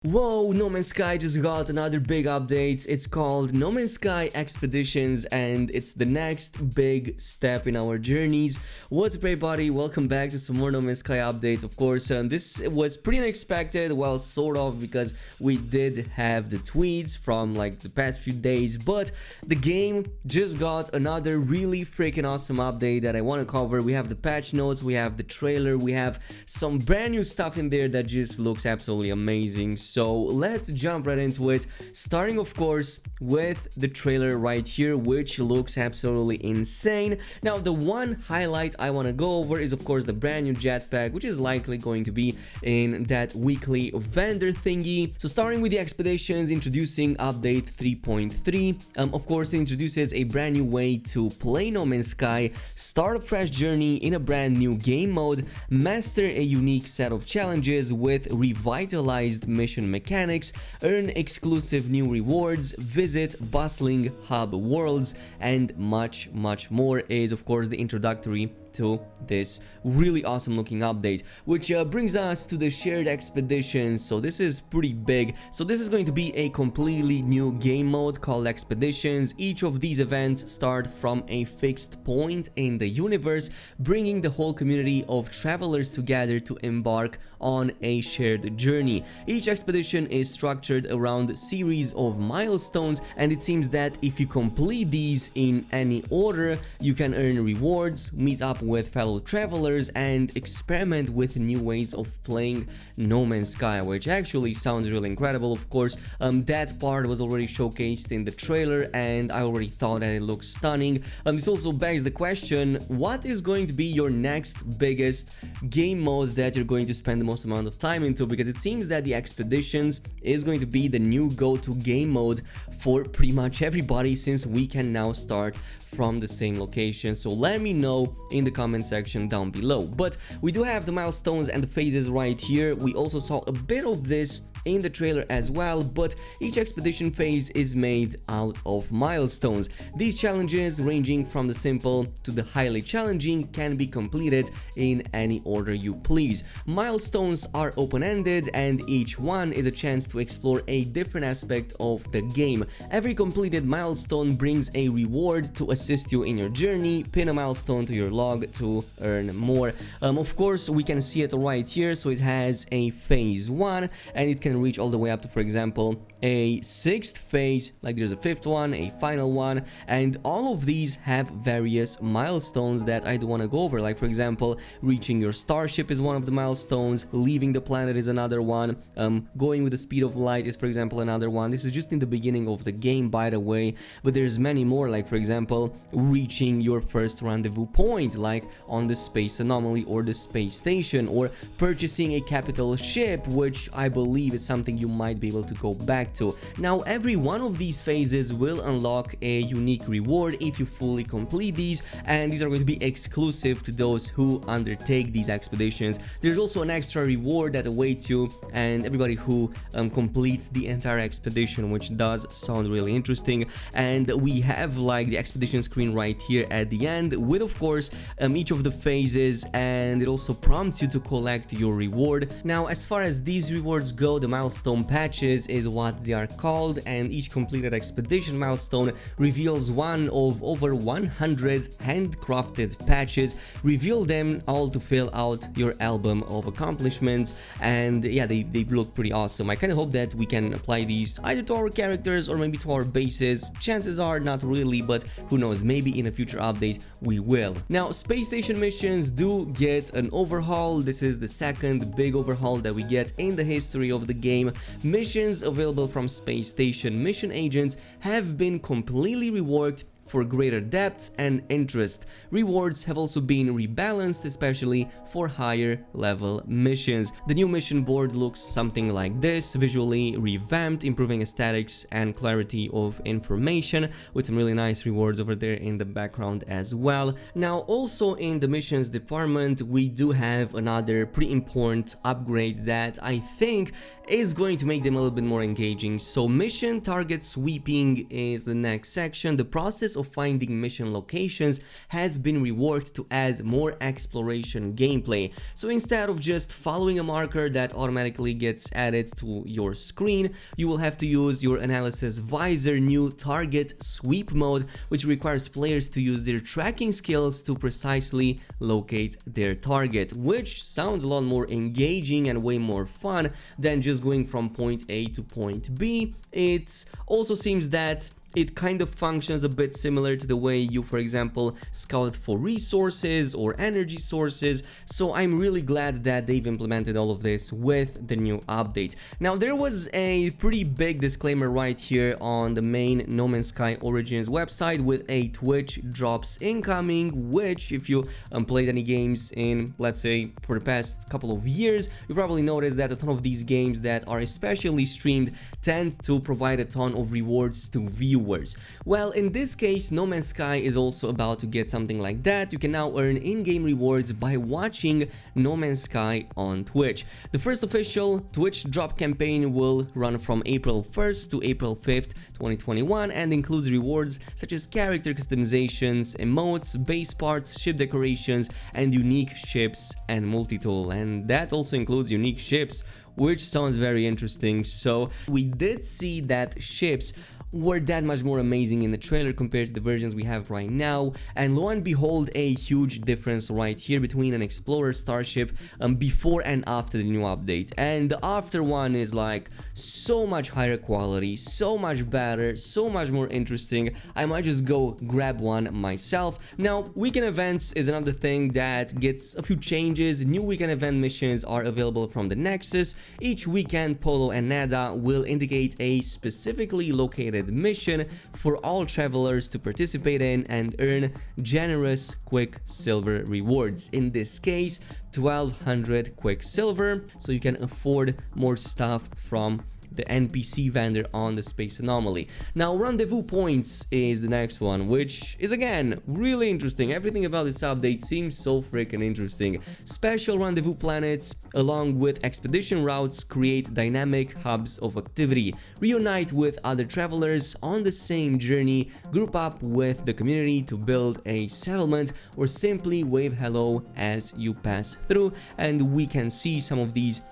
Whoa, No Man's Sky just got another big update. It's called No Man's Sky Expeditions and it's the next big step in our journeys. What's up everybody, welcome back to some more No Man's Sky updates. Of course, this was pretty unexpected, well sort of, because we did have the tweets from like the past few days, but the game just got another really freaking awesome update that I want to cover. We have the patch notes, we have the trailer, we have some brand new stuff in there that just looks absolutely amazing. So let's jump right into it, starting of course with the trailer right here, which looks absolutely insane. Now the one highlight I want to go over is of course the brand new jetpack, which is likely going to be in that weekly vendor thingy. So starting with the expeditions, introducing update 3.3, of course it introduces a brand new way to play No Man's Sky, start a fresh journey in a brand new game mode, master a unique set of challenges with revitalized mission mechanics, earn exclusive new rewards, visit bustling hub worlds, and much more is of course the introductory to this really awesome looking update, which brings us to the shared expeditions. So this is pretty big. So this is going to be a completely new game mode called expeditions. Each of these events start from a fixed point in the universe, bringing the whole community of travelers together to embark on a shared journey. Each expedition is structured around a series of milestones, and it seems that if you complete these in any order, you can earn rewards, meet up with fellow travelers, and experiment with new ways of playing No Man's Sky, which actually sounds really incredible. Of course, that part was already showcased in the trailer and I already thought that it looks stunning. This also begs the question, what is going to be your next biggest game mode that you're going to spend the most amount of time into? Because it seems that the expeditions is going to be the new go-to game mode for pretty much everybody, since we can now start from the same location. So let me know in the comment section down below. But we do have the milestones and the phases right here. We also saw a bit of this in the trailer as well, but each expedition phase is made out of milestones. These challenges, ranging from the simple to the highly challenging, can be completed in any order you please. Milestones are open-ended and each one is a chance to explore a different aspect of the game. Every completed milestone brings a reward to assist you in your journey. Pin a milestone to your log to earn more. Of course, we can see it right here. So it has a phase 1 and it can reach all the way up to, for example, a 6th phase, like there's a 5th one, a final one, and all of these have various milestones that I do want to go over. Like for example, reaching your starship is one of the milestones, leaving the planet is another one, going with the speed of light is for example another one. This is just in the beginning of the game, by the way, but there's many more, like for example reaching your first rendezvous point, like on the space anomaly or the space station, or purchasing a capital ship, which I believe is something you might be able to go back to. Now every one of these phases will unlock a unique reward if you fully complete these, and these are going to be exclusive to those who undertake these expeditions. There's also an extra reward that awaits you and everybody who completes the entire expedition, which does sound really interesting. And we have like the expedition screen right here at the end with of course each of the phases, and it also prompts you to collect your reward. Now as far as these rewards go, the milestone patches is what they are called, and each completed expedition milestone reveals one of over 100 handcrafted patches. Reveal them all to fill out your album of accomplishments, and yeah, they look pretty awesome. I kind of hope that we can apply these either to our characters or maybe to our bases. Chances are not really, but who knows, maybe in a future update we will. Now space station missions do get an overhaul. This is the second big overhaul that we get in the history of the game. Missions available from space station mission agents have been completely reworked for greater depth and interest. Rewards have also been rebalanced, especially for higher level missions. The new mission board looks something like this, visually revamped, improving aesthetics and clarity of information, with some really nice rewards over there in the background as well. Now also in the missions department, we do have another pretty important upgrade that I think is going to make them a little bit more engaging. So mission target sweeping is the next section. The process of finding mission locations has been reworked to add more exploration gameplay. So instead of just following a marker that automatically gets added to your screen, you will have to use your analysis visor new target sweep mode, which requires players to use their tracking skills to precisely locate their target, which sounds a lot more engaging and way more fun than just going from point A to point B. It also seems that it kind of functions a bit similar to the way you, for example, scout for resources or energy sources, so I'm really glad that they've implemented all of this with the new update. Now, there was a pretty big disclaimer right here on the main No Man's Sky Origins website with a Twitch drops incoming, which if you played any games in, let's say, for the past couple of years, you probably noticed that a ton of these games that are especially streamed tend to provide a ton of rewards to viewers. Well, in this case, No Man's Sky is also about to get something like that. You can now earn in-game rewards by watching No Man's Sky on Twitch. The first official Twitch drop campaign will run from April 1st to April 5th, 2021 and includes rewards such as character customizations, emotes, base parts, ship decorations, and unique ships and multi-tool. And that also includes unique ships, which sounds very interesting. So we did see that ships were that much more amazing in the trailer compared to the versions we have right now, and lo and behold, a huge difference right here between an Explorer Starship before and after the new update. And the after one is like so much higher quality, so much better, so much more interesting. I might just go grab one myself. Now, weekend events is another thing that gets a few changes. New weekend event missions are available from the Nexus. Each weekend, Polo and Nada will indicate a specifically located mission for all travelers to participate in and earn generous Quicksilver rewards. In this case, 1200 Quicksilver, so you can afford more stuff from the NPC vendor on the Space Anomaly. Now, rendezvous points is the next one, which is again really interesting. Everything about this update seems so freaking interesting. Special rendezvous planets along with expedition routes create dynamic hubs of activity. Reunite with other travelers on the same journey, group up with the community to build a settlement, or simply wave hello as you pass through. And we can see some of these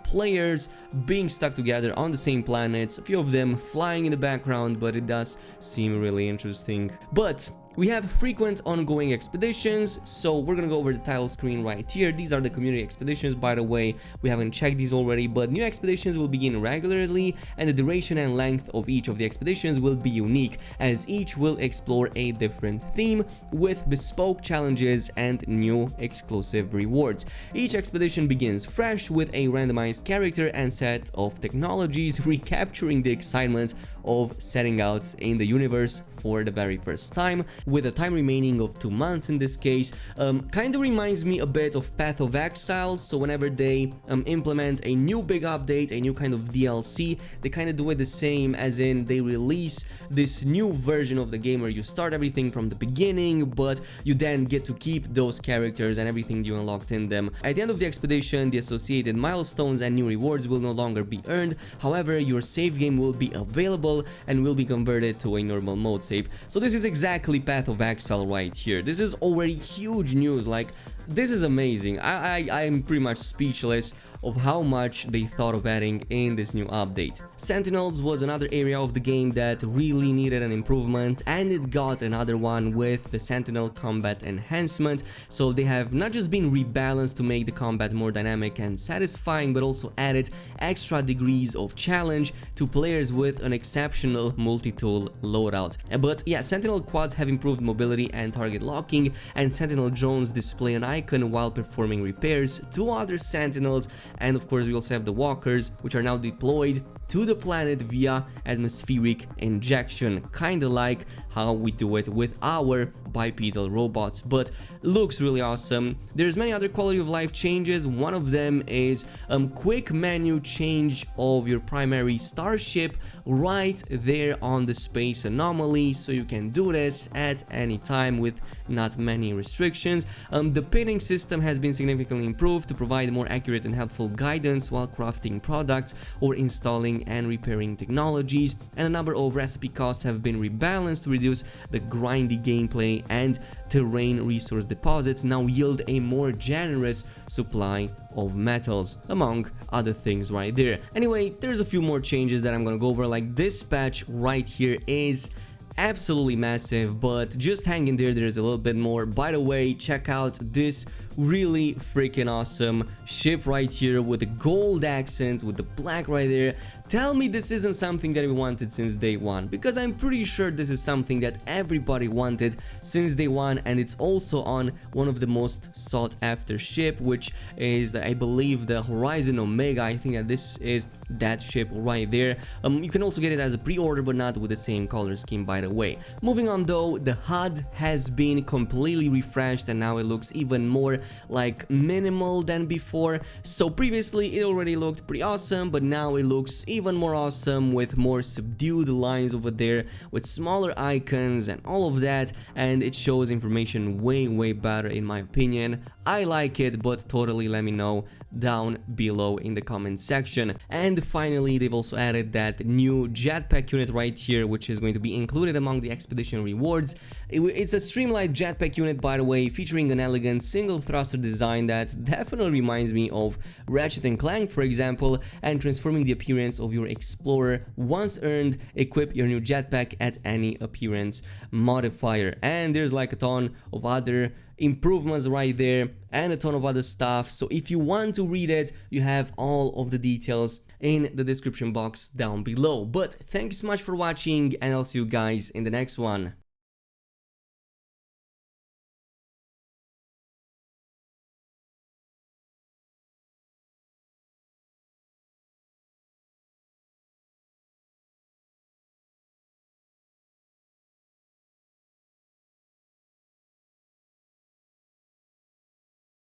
players being stuck together on the same planets, a few of them flying in the background, but it does seem really interesting. But we have frequent ongoing expeditions, so we're gonna go over the title screen right here. These are the community expeditions, by the way. We haven't checked these already, but new expeditions will begin regularly, and the duration and length of each of the expeditions will be unique, as each will explore a different theme with bespoke challenges and new exclusive rewards. Each expedition begins fresh with a randomized character and set of technologies, recapturing the excitement of setting out in the universe for the very first time, with a time remaining of 2 months in this case. Kind of reminds me a bit of Path of Exile, so whenever they implement a new big update, a new kind of DLC, they kind of do it the same, as in they release this new version of the game where you start everything from the beginning, but you then get to keep those characters and everything you unlocked in them. At the end of the expedition, the associated milestones and new rewards will no longer be earned. However, your save game will be available and will be converted to a normal mode save. So this is exactly Path of Exile right here. This is already huge news. Like, this is amazing. I'm pretty much speechless of how much they thought of adding in this new update. Sentinels was another area of the game that really needed an improvement, and it got another one with the Sentinel combat enhancement. So they have not just been rebalanced to make the combat more dynamic and satisfying, but also added extra degrees of challenge to players with an exceptional multi-tool loadout. But yeah, Sentinel quads have improved mobility and target locking, and Sentinel drones display an icon while performing repairs to other Sentinels. And of course, we also have the walkers, which are now deployed to the planet via atmospheric injection, kind of like how we do it with our bipedal robots, but looks really awesome. There's many other quality of life changes. One of them is quick menu change of your primary starship right there on the space anomaly, so you can do this at any time with not many restrictions. The pinning system has been significantly improved to provide more accurate and helpful guidance while crafting products or installing and repairing technologies, and a number of recipe costs have been rebalanced to reduce the grindy gameplay, and terrain resource deposits now yield a more generous supply of metals, among other things right there. Anyway, there's a few more changes that I'm gonna go over, like this patch right here is absolutely massive, but just hang in there, there's a little bit more. By the way, check out this really freaking awesome ship right here with the gold accents, with the black right there. Tell me this isn't something that we wanted since day one, because I'm pretty sure this is something that everybody wanted since day one, and it's also on one of the most sought after ship, which is I believe the Horizon Omega. I think that this is that ship right there. You can also get it as a pre-order, but not with the same color scheme, by the way. Moving on though, the HUD has been completely refreshed, and now it looks even more like minimal than before. So previously it already looked pretty awesome, but now it looks even more awesome with more subdued lines over there, with smaller icons and all of that, and it shows information way better in my opinion. I like it, but totally let me know down below in the comment section. And finally, they've also added that new jetpack unit right here, which is going to be included among the expedition rewards. It's a streamlined jetpack unit, by the way, featuring an elegant single thruster design that definitely reminds me of Ratchet & Clank, for example, and transforming the appearance of your explorer. Once earned, equip your new jetpack at any appearance modifier. And there's like a ton of other improvements right there and a ton of other stuff, so if you want to read it, you have all of the details in the description box down below. But thank you so much for watching, and I'll see you guys in the next one.